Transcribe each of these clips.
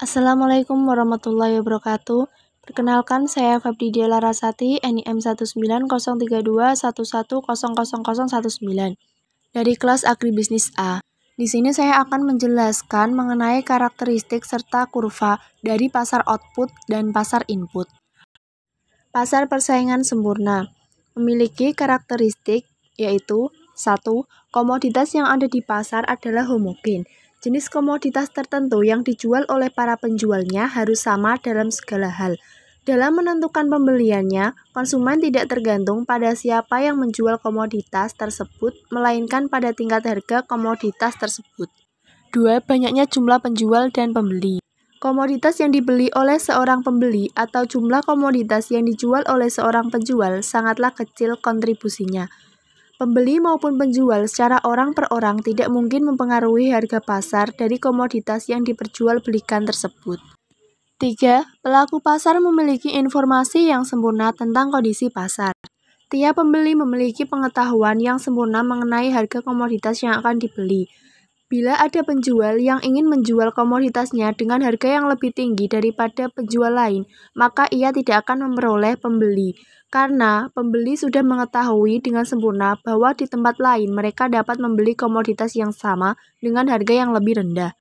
Assalamualaikum warahmatullahi wabarakatuh. Perkenalkan, saya Febdidia Larasati, NIM 1903211000019 dari kelas Agribisnis A. Di sini saya akan menjelaskan mengenai karakteristik serta kurva dari pasar output dan pasar input. Pasar persaingan sempurna memiliki karakteristik yaitu 1. Komoditas yang ada di pasar adalah homogen. Jenis komoditas tertentu yang dijual oleh para penjualnya harus sama dalam segala hal. Dalam menentukan pembeliannya, konsumen tidak tergantung pada siapa yang menjual komoditas tersebut, melainkan pada tingkat harga komoditas tersebut. 2. Banyaknya jumlah penjual dan pembeli. Komoditas yang dibeli oleh seorang pembeli atau jumlah komoditas yang dijual oleh seorang penjual sangatlah kecil kontribusinya. Pembeli maupun penjual secara orang per orang tidak mungkin mempengaruhi harga pasar dari komoditas yang diperjualbelikan tersebut. 3. Pelaku pasar memiliki informasi yang sempurna tentang kondisi pasar. Tiap pembeli memiliki pengetahuan yang sempurna mengenai harga komoditas yang akan dibeli. Bila ada penjual yang ingin menjual komoditasnya dengan harga yang lebih tinggi daripada penjual lain, maka ia tidak akan memperoleh pembeli. Karena pembeli sudah mengetahui dengan sempurna bahwa di tempat lain mereka dapat membeli komoditas yang sama dengan harga yang lebih rendah.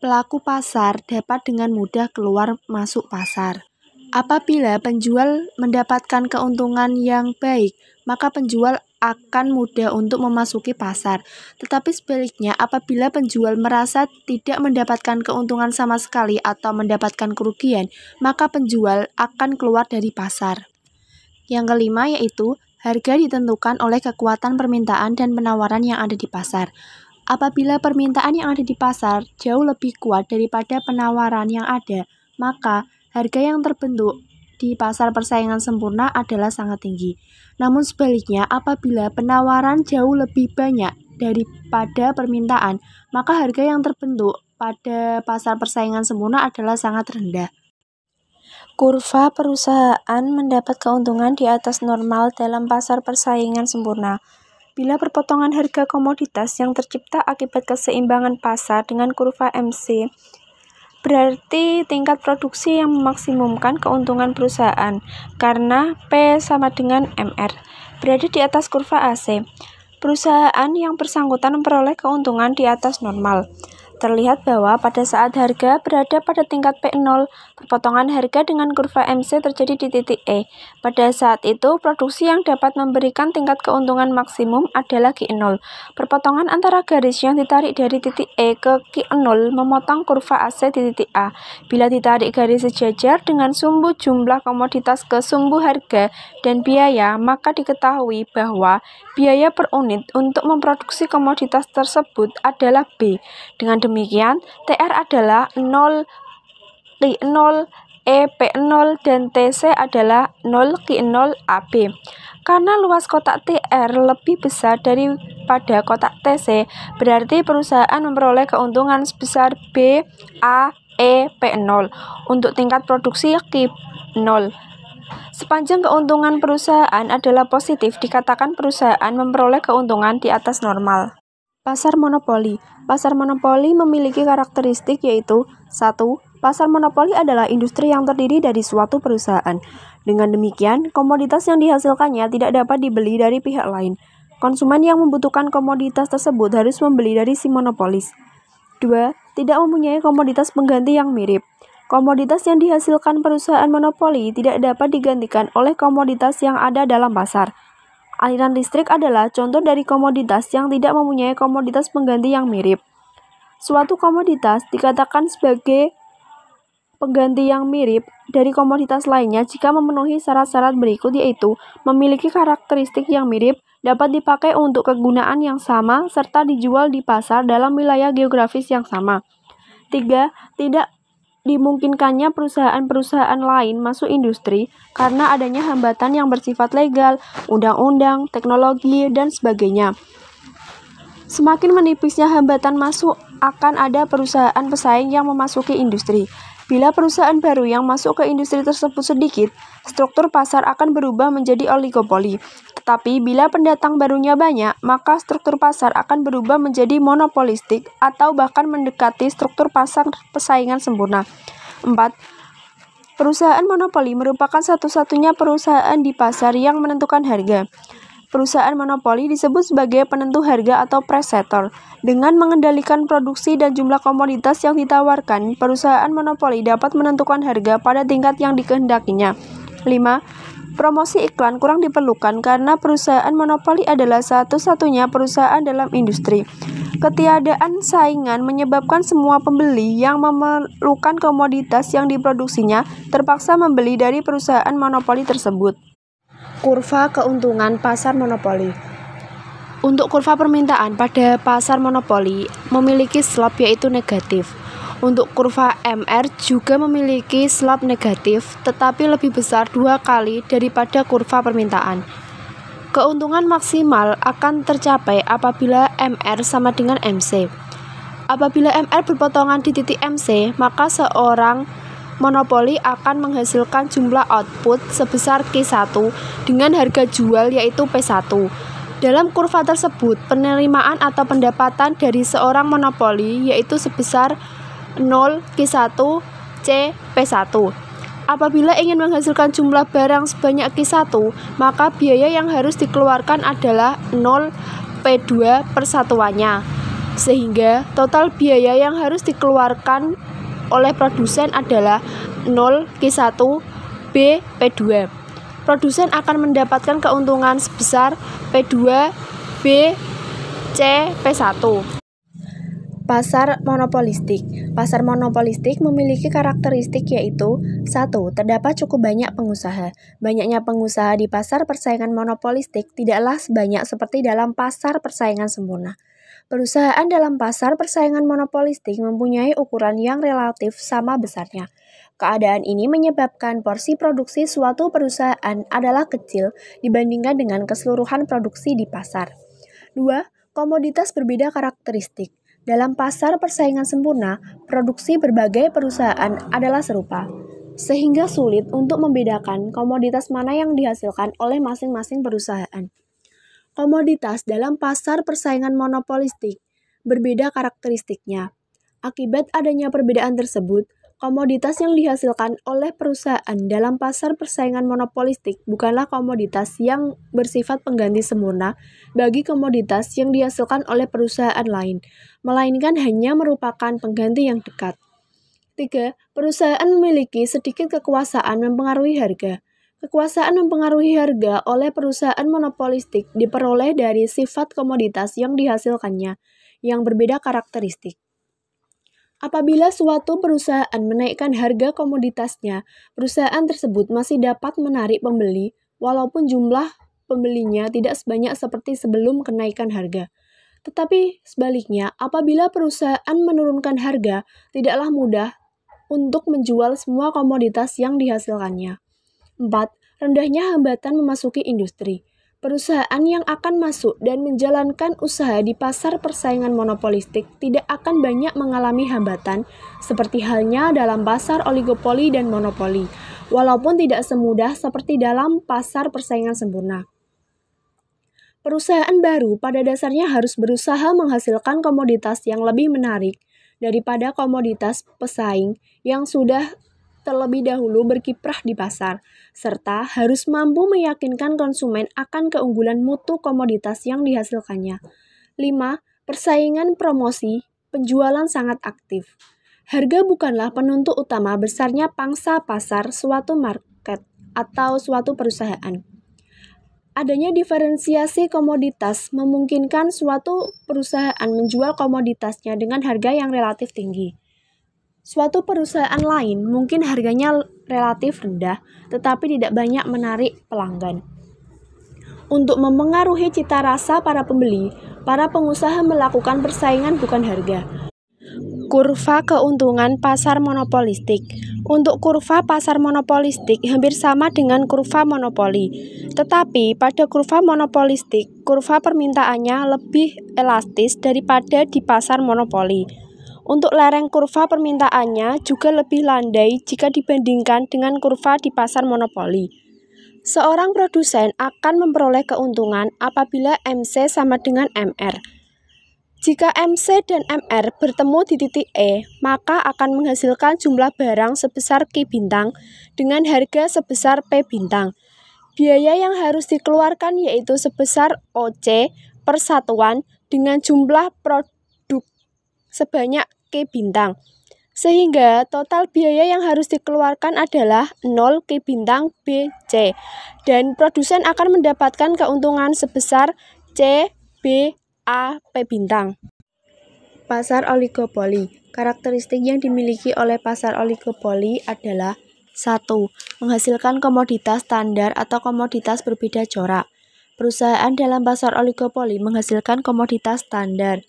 Pelaku pasar dapat dengan mudah keluar masuk pasar. Apabila penjual mendapatkan keuntungan yang baik, maka penjual akan mudah untuk memasuki pasar. Tetapi sebaliknya, apabila penjual merasa tidak mendapatkan keuntungan sama sekali atau mendapatkan kerugian, maka penjual akan keluar dari pasar. Yang kelima yaitu, harga ditentukan oleh kekuatan permintaan dan penawaran yang ada di pasar. Apabila permintaan yang ada di pasar jauh lebih kuat daripada penawaran yang ada, maka harga yang terbentuk di pasar persaingan sempurna adalah sangat tinggi. Namun sebaliknya, apabila penawaran jauh lebih banyak daripada permintaan, maka harga yang terbentuk pada pasar persaingan sempurna adalah sangat rendah. Kurva perusahaan mendapat keuntungan di atas normal dalam pasar persaingan sempurna. Bila perpotongan harga komoditas yang tercipta akibat keseimbangan pasar dengan kurva MC, berarti tingkat produksi yang memaksimumkan keuntungan perusahaan, karena P sama dengan MR, berada di atas kurva AC. Perusahaan yang bersangkutan memperoleh keuntungan di atas normal. Terlihat bahwa pada saat harga berada pada tingkat P0, perpotongan harga dengan kurva MC terjadi di titik E. Pada saat itu, produksi yang dapat memberikan tingkat keuntungan maksimum adalah Q0. Perpotongan antara garis yang ditarik dari titik E ke Q0 memotong kurva AC di titik A. Bila ditarik garis sejajar dengan sumbu jumlah komoditas ke sumbu harga dan biaya, maka diketahui bahwa biaya per unit untuk memproduksi komoditas tersebut adalah B. Dengan demikian, TR adalah 0, Q0, EP0, dan TC adalah 0, Q0, AB. Karena luas kotak TR lebih besar daripada kotak TC, berarti perusahaan memperoleh keuntungan sebesar B, A, E, P0 untuk tingkat produksi Q0. Sepanjang keuntungan perusahaan adalah positif, dikatakan perusahaan memperoleh keuntungan di atas normal. Pasar monopoli. Pasar monopoli memiliki karakteristik yaitu 1. Pasar monopoli adalah industri yang terdiri dari suatu perusahaan. Dengan demikian, komoditas yang dihasilkannya tidak dapat dibeli dari pihak lain. Konsumen yang membutuhkan komoditas tersebut harus membeli dari si monopolis. 2. Tidak mempunyai komoditas pengganti yang mirip. Komoditas yang dihasilkan perusahaan monopoli tidak dapat digantikan oleh komoditas yang ada dalam pasar. Aliran listrik adalah contoh dari komoditas yang tidak mempunyai komoditas pengganti yang mirip. Suatu komoditas dikatakan sebagai pengganti yang mirip dari komoditas lainnya jika memenuhi syarat-syarat berikut, yaitu memiliki karakteristik yang mirip, dapat dipakai untuk kegunaan yang sama, serta dijual di pasar dalam wilayah geografis yang sama. 3. Tidak dimungkinkannya perusahaan-perusahaan lain masuk industri karena adanya hambatan yang bersifat legal, undang-undang, teknologi, dan sebagainya. Semakin menipisnya hambatan masuk, akan ada perusahaan pesaing yang memasuki industri. Bila perusahaan baru yang masuk ke industri tersebut sedikit, struktur pasar akan berubah menjadi oligopoli. Tetapi bila pendatang barunya banyak, maka struktur pasar akan berubah menjadi monopolistik atau bahkan mendekati struktur pasar persaingan sempurna. 4. Perusahaan monopoli merupakan satu-satunya perusahaan di pasar yang menentukan harga. Perusahaan monopoli disebut sebagai penentu harga atau price setter. Dengan mengendalikan produksi dan jumlah komoditas yang ditawarkan, perusahaan monopoli dapat menentukan harga pada tingkat yang dikehendakinya. 5. Promosi iklan kurang diperlukan karena perusahaan monopoli adalah satu-satunya perusahaan dalam industri. Ketiadaan saingan menyebabkan semua pembeli yang memerlukan komoditas yang diproduksinya terpaksa membeli dari perusahaan monopoli tersebut. Kurva keuntungan pasar monopoli. Untuk kurva permintaan pada pasar monopoli memiliki slope yaitu negatif. Untuk kurva MR juga memiliki slope negatif, tetapi lebih besar 2 kali daripada kurva permintaan. Keuntungan maksimal akan tercapai apabila MR sama dengan MC. Apabila MR berpotongan di titik MC, maka seorang monopoli akan menghasilkan jumlah output sebesar Q1 dengan harga jual yaitu P1. Dalam kurva tersebut, penerimaan atau pendapatan dari seorang monopoli yaitu sebesar 0 Q1 C P1. Apabila ingin menghasilkan jumlah barang sebanyak Q1, maka biaya yang harus dikeluarkan adalah 0 P2 persatuannya. Sehingga total biaya yang harus dikeluarkan oleh produsen adalah 0 Q1 B P2. Produsen akan mendapatkan keuntungan sebesar P2 B C P1. Pasar monopolistik. Pasar monopolistik memiliki karakteristik yaitu 1. Terdapat cukup banyak pengusaha. Banyaknya pengusaha di pasar persaingan monopolistik tidaklah sebanyak seperti dalam pasar persaingan sempurna. Perusahaan dalam pasar persaingan monopolistik mempunyai ukuran yang relatif sama besarnya. Keadaan ini menyebabkan porsi produksi suatu perusahaan adalah kecil dibandingkan dengan keseluruhan produksi di pasar. 2. Komoditas berbeda karakteristik. Dalam pasar persaingan sempurna, produksi berbagai perusahaan adalah serupa, sehingga sulit untuk membedakan komoditas mana yang dihasilkan oleh masing-masing perusahaan. Komoditas dalam pasar persaingan monopolistik berbeda karakteristiknya. Akibat adanya perbedaan tersebut, komoditas yang dihasilkan oleh perusahaan dalam pasar persaingan monopolistik bukanlah komoditas yang bersifat pengganti sempurna bagi komoditas yang dihasilkan oleh perusahaan lain, melainkan hanya merupakan pengganti yang dekat. 3. Perusahaan memiliki sedikit kekuasaan mempengaruhi harga. Kekuasaan mempengaruhi harga oleh perusahaan monopolistik diperoleh dari sifat komoditas yang dihasilkannya, yang berbeda karakteristik. Apabila suatu perusahaan menaikkan harga komoditasnya, perusahaan tersebut masih dapat menarik pembeli, walaupun jumlah pembelinya tidak sebanyak seperti sebelum kenaikan harga. Tetapi sebaliknya, apabila perusahaan menurunkan harga, tidaklah mudah untuk menjual semua komoditas yang dihasilkannya. 4. Rendahnya hambatan memasuki industri. Perusahaan yang akan masuk dan menjalankan usaha di pasar persaingan monopolistik tidak akan banyak mengalami hambatan, seperti halnya dalam pasar oligopoli dan monopoli, walaupun tidak semudah seperti dalam pasar persaingan sempurna. Perusahaan baru pada dasarnya harus berusaha menghasilkan komoditas yang lebih menarik daripada komoditas pesaing yang sudah terlebih dahulu berkiprah di pasar, serta harus mampu meyakinkan konsumen akan keunggulan mutu komoditas yang dihasilkannya. 5. Persaingan promosi, penjualan sangat aktif. Harga bukanlah penentu utama besarnya pangsa pasar suatu market atau suatu perusahaan. Adanya diferensiasi komoditas memungkinkan suatu perusahaan menjual komoditasnya dengan harga yang relatif tinggi. Suatu perusahaan lain mungkin harganya relatif rendah, tetapi tidak banyak menarik pelanggan. Untuk mempengaruhi cita rasa para pembeli, para pengusaha melakukan persaingan bukan harga. Kurva keuntungan pasar monopolistik. Untuk kurva pasar monopolistik hampir sama dengan kurva monopoli. Tetapi pada kurva monopolistik, kurva permintaannya lebih elastis daripada di pasar monopoli. Untuk lereng kurva permintaannya juga lebih landai jika dibandingkan dengan kurva di pasar monopoli. Seorang produsen akan memperoleh keuntungan apabila MC sama dengan MR. Jika MC dan MR bertemu di titik E, maka akan menghasilkan jumlah barang sebesar Q bintang dengan harga sebesar P bintang. Biaya yang harus dikeluarkan yaitu sebesar OC per satuan dengan jumlah produk sebanyak Q bintang. Sehingga total biaya yang harus dikeluarkan adalah 0 Q bintang BC. Dan produsen akan mendapatkan keuntungan sebesar C, B, A, P bintang. Pasar oligopoli. Karakteristik yang dimiliki oleh pasar oligopoli adalah 1. Menghasilkan komoditas standar atau komoditas berbeda corak. Perusahaan dalam pasar oligopoli menghasilkan komoditas standar.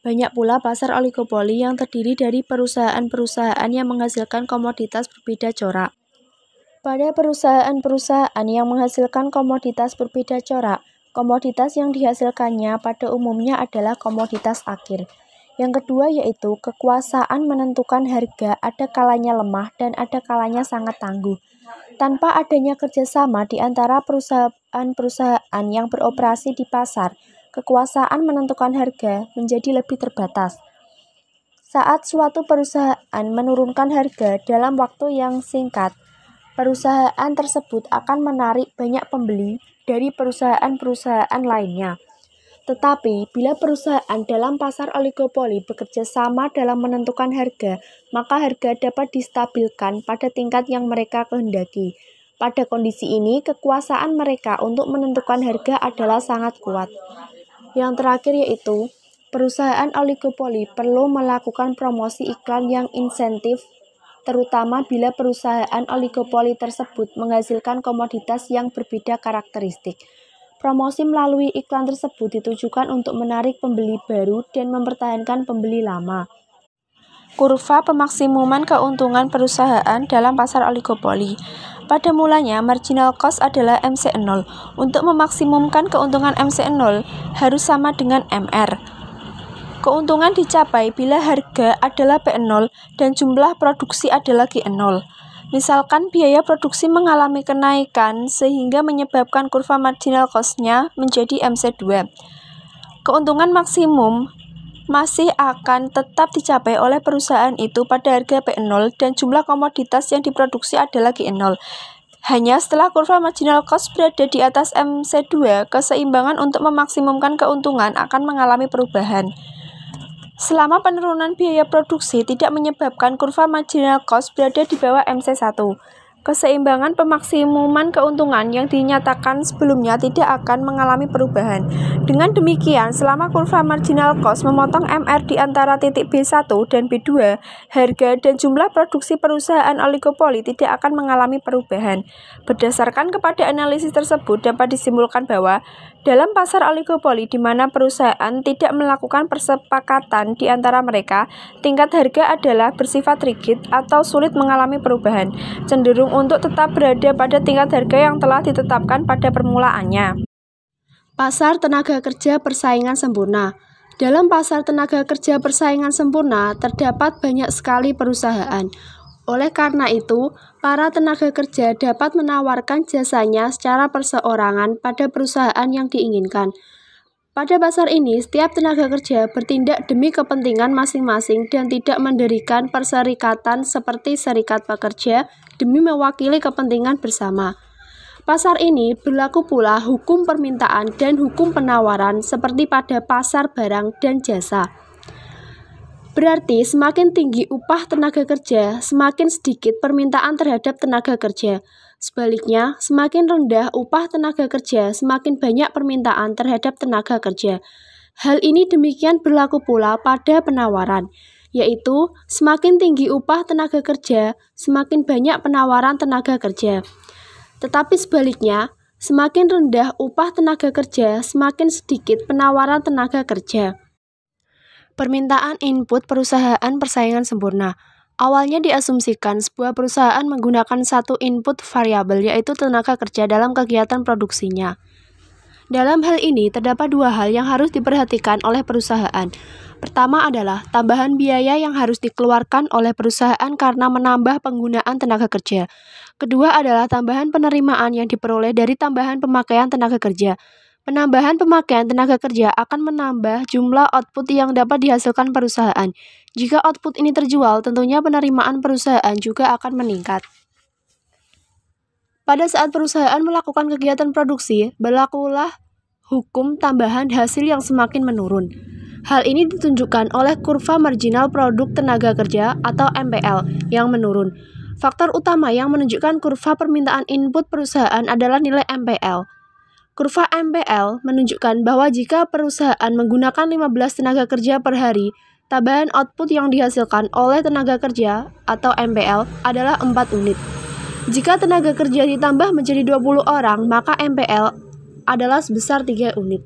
Banyak pula pasar oligopoli yang terdiri dari perusahaan-perusahaan yang menghasilkan komoditas berbeda corak. Pada perusahaan-perusahaan yang menghasilkan komoditas berbeda corak, komoditas yang dihasilkannya pada umumnya adalah komoditas akhir. Yang kedua yaitu kekuasaan menentukan harga ada kalanya lemah dan ada kalanya sangat tangguh. Tanpa adanya kerjasama di antara perusahaan-perusahaan yang beroperasi di pasar, kekuasaan menentukan harga menjadi lebih terbatas. Saat suatu perusahaan menurunkan harga dalam waktu yang singkat, perusahaan tersebut akan menarik banyak pembeli dari perusahaan-perusahaan lainnya. Tetapi, bila perusahaan dalam pasar oligopoli bekerja sama dalam menentukan harga, maka harga dapat distabilkan pada tingkat yang mereka kehendaki. Pada kondisi ini, kekuasaan mereka untuk menentukan harga adalah sangat kuat. Yang terakhir yaitu, perusahaan oligopoli perlu melakukan promosi iklan yang insentif, terutama bila perusahaan oligopoli tersebut menghasilkan komoditas yang berbeda karakteristik. Promosi melalui iklan tersebut ditujukan untuk menarik pembeli baru dan mempertahankan pembeli lama. Kurva pemaksimuman keuntungan perusahaan dalam pasar oligopoli. Pada mulanya, marginal cost adalah MC0. Untuk memaksimumkan keuntungan MC0 harus sama dengan MR. Keuntungan dicapai bila harga adalah P0 dan jumlah produksi adalah G0. Misalkan biaya produksi mengalami kenaikan sehingga menyebabkan kurva marginal cost-nya menjadi MC2. Keuntungan maksimum masih akan tetap dicapai oleh perusahaan itu pada harga P0 dan jumlah komoditas yang diproduksi adalah G0. Hanya setelah kurva marginal cost berada di atas MC2, keseimbangan untuk memaksimumkan keuntungan akan mengalami perubahan. Selama penurunan biaya produksi tidak menyebabkan kurva marginal cost berada di bawah MC1, keseimbangan pemaksimuman keuntungan yang dinyatakan sebelumnya tidak akan mengalami perubahan. Dengan demikian, selama kurva marginal cost memotong MR di antara titik B1 dan B2, harga dan jumlah produksi perusahaan oligopoli tidak akan mengalami perubahan. Berdasarkan kepada analisis tersebut, dapat disimpulkan bahwa dalam pasar oligopoli di mana perusahaan tidak melakukan persepakatan di antara mereka, tingkat harga adalah bersifat rigid atau sulit mengalami perubahan, cenderung untuk tetap berada pada tingkat harga yang telah ditetapkan pada permulaannya. Pasar tenaga kerja persaingan sempurna. Dalam pasar tenaga kerja persaingan sempurna, terdapat banyak sekali perusahaan. Oleh karena itu, para tenaga kerja dapat menawarkan jasanya secara perseorangan pada perusahaan yang diinginkan. Pada pasar ini, setiap tenaga kerja bertindak demi kepentingan masing-masing dan tidak mendirikan perserikatan seperti serikat pekerja demi mewakili kepentingan bersama. Pasar ini berlaku pula hukum permintaan dan hukum penawaran seperti pada pasar barang dan jasa. Berarti semakin tinggi upah tenaga kerja, semakin sedikit permintaan terhadap tenaga kerja. Sebaliknya, semakin rendah upah tenaga kerja, semakin banyak permintaan terhadap tenaga kerja. Hal ini demikian berlaku pula pada penawaran, yaitu semakin tinggi upah tenaga kerja, semakin banyak penawaran tenaga kerja. Tetapi sebaliknya, semakin rendah upah tenaga kerja, semakin sedikit penawaran tenaga kerja. Permintaan input perusahaan persaingan sempurna. Awalnya diasumsikan sebuah perusahaan menggunakan satu input variabel yaitu tenaga kerja dalam kegiatan produksinya. Dalam hal ini terdapat dua hal yang harus diperhatikan oleh perusahaan. Pertama adalah tambahan biaya yang harus dikeluarkan oleh perusahaan karena menambah penggunaan tenaga kerja. Kedua adalah tambahan penerimaan yang diperoleh dari tambahan pemakaian tenaga kerja. Penambahan pemakaian tenaga kerja akan menambah jumlah output yang dapat dihasilkan perusahaan. Jika output ini terjual, tentunya penerimaan perusahaan juga akan meningkat. Pada saat perusahaan melakukan kegiatan produksi, berlakulah hukum tambahan hasil yang semakin menurun. Hal ini ditunjukkan oleh kurva marginal produk tenaga kerja atau MPL yang menurun. Faktor utama yang menunjukkan kurva permintaan input perusahaan adalah nilai MPL. Kurva MPL menunjukkan bahwa jika perusahaan menggunakan 15 tenaga kerja per hari, tambahan output yang dihasilkan oleh tenaga kerja atau MPL adalah 4 unit. Jika tenaga kerja ditambah menjadi 20 orang, maka MPL adalah sebesar 3 unit.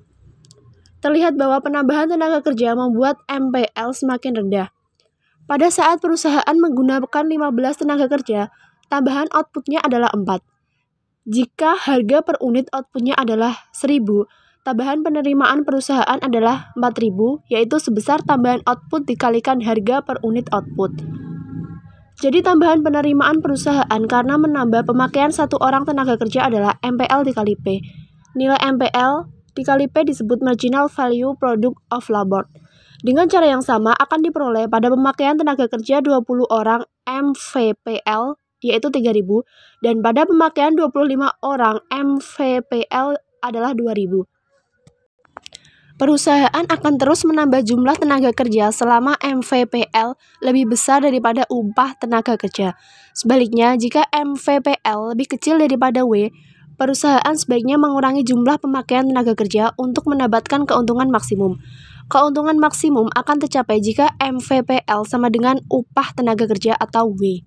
Terlihat bahwa penambahan tenaga kerja membuat MPL semakin rendah. Pada saat perusahaan menggunakan 15 tenaga kerja, tambahan outputnya adalah 4. Jika harga per unit outputnya adalah 1.000, tambahan penerimaan perusahaan adalah 4.000, yaitu sebesar tambahan output dikalikan harga per unit output. Jadi tambahan penerimaan perusahaan karena menambah pemakaian satu orang tenaga kerja adalah MPL dikali P. Nilai MPL dikali P disebut marginal value product of labor. Dengan cara yang sama akan diperoleh pada pemakaian tenaga kerja 20 orang MVPL yaitu 3.000, dan pada pemakaian 25 orang MVPL adalah 2.000. Perusahaan akan terus menambah jumlah tenaga kerja selama MVPL lebih besar daripada upah tenaga kerja. Sebaliknya, jika MVPL lebih kecil daripada W, perusahaan sebaiknya mengurangi jumlah pemakaian tenaga kerja untuk mendapatkan keuntungan maksimum. Keuntungan maksimum akan tercapai jika MVPL sama dengan upah tenaga kerja atau W.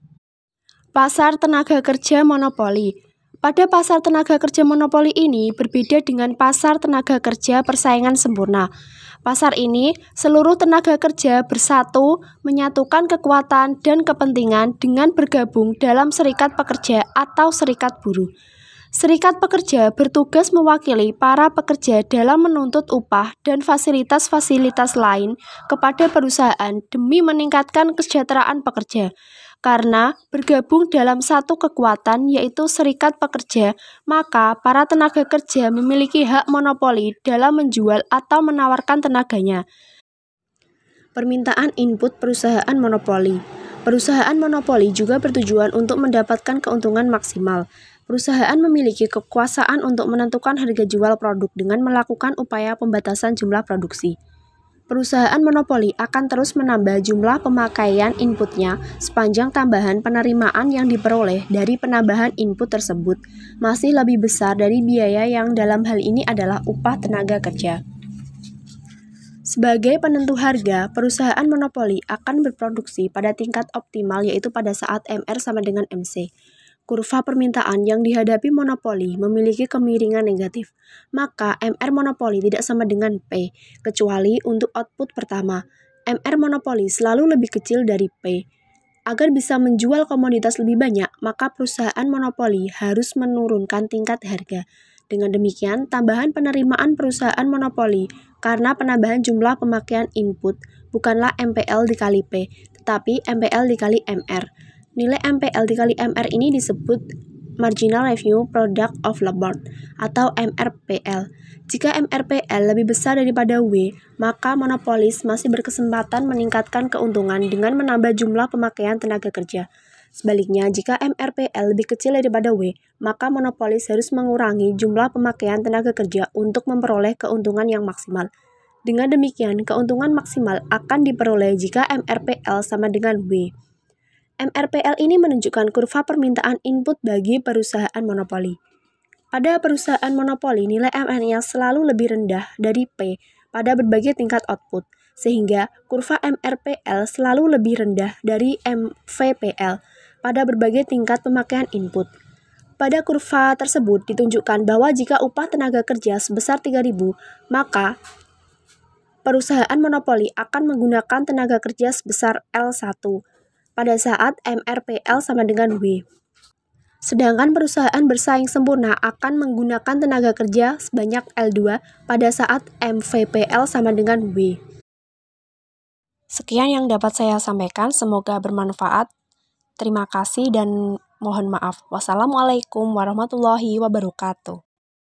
Pasar tenaga kerja monopoli. Pada pasar tenaga kerja monopoli ini berbeda dengan pasar tenaga kerja persaingan sempurna. Pasar ini, seluruh tenaga kerja bersatu, menyatukan kekuatan dan kepentingan dengan bergabung dalam serikat pekerja atau serikat buruh. Serikat pekerja bertugas mewakili para pekerja dalam menuntut upah dan fasilitas-fasilitas lain kepada perusahaan demi meningkatkan kesejahteraan pekerja. Karena bergabung dalam satu kekuatan yaitu serikat pekerja, maka para tenaga kerja memiliki hak monopoli dalam menjual atau menawarkan tenaganya. Permintaan input perusahaan monopoli. Perusahaan monopoli juga bertujuan untuk mendapatkan keuntungan maksimal. Perusahaan memiliki kekuasaan untuk menentukan harga jual produk dengan melakukan upaya pembatasan jumlah produksi. Perusahaan monopoli akan terus menambah jumlah pemakaian inputnya sepanjang tambahan penerimaan yang diperoleh dari penambahan input tersebut masih lebih besar dari biaya yang dalam hal ini adalah upah tenaga kerja. Sebagai penentu harga, perusahaan monopoli akan berproduksi pada tingkat optimal yaitu pada saat MR sama dengan MC. Kurva permintaan yang dihadapi monopoli memiliki kemiringan negatif, maka MR monopoli tidak sama dengan P, kecuali untuk output pertama. MR monopoli selalu lebih kecil dari P. Agar bisa menjual komoditas lebih banyak, maka perusahaan monopoli harus menurunkan tingkat harga. Dengan demikian, tambahan penerimaan perusahaan monopoli karena penambahan jumlah pemakaian input bukanlah MPL dikali P, tetapi MPL dikali MR. Nilai MPL dikali MR ini disebut Marginal Revenue Product of Labor atau MRPL. Jika MRPL lebih besar daripada W, maka monopolis masih berkesempatan meningkatkan keuntungan dengan menambah jumlah pemakaian tenaga kerja. Sebaliknya, jika MRPL lebih kecil daripada W, maka monopolis harus mengurangi jumlah pemakaian tenaga kerja untuk memperoleh keuntungan yang maksimal. Dengan demikian, keuntungan maksimal akan diperoleh jika MRPL sama dengan W. MRPL ini menunjukkan kurva permintaan input bagi perusahaan monopoli. Pada perusahaan monopoli, nilai MR-nya selalu lebih rendah dari P pada berbagai tingkat output, sehingga kurva MRPL selalu lebih rendah dari MVPL pada berbagai tingkat pemakaian input. Pada kurva tersebut ditunjukkan bahwa jika upah tenaga kerja sebesar 3.000, maka perusahaan monopoli akan menggunakan tenaga kerja sebesar L1 pada saat MRPL sama dengan W. Sedangkan perusahaan bersaing sempurna akan menggunakan tenaga kerja sebanyak L2 pada saat MVPL sama dengan W. Sekian yang dapat saya sampaikan, semoga bermanfaat. Terima kasih dan mohon maaf. Wassalamualaikum warahmatullahi wabarakatuh.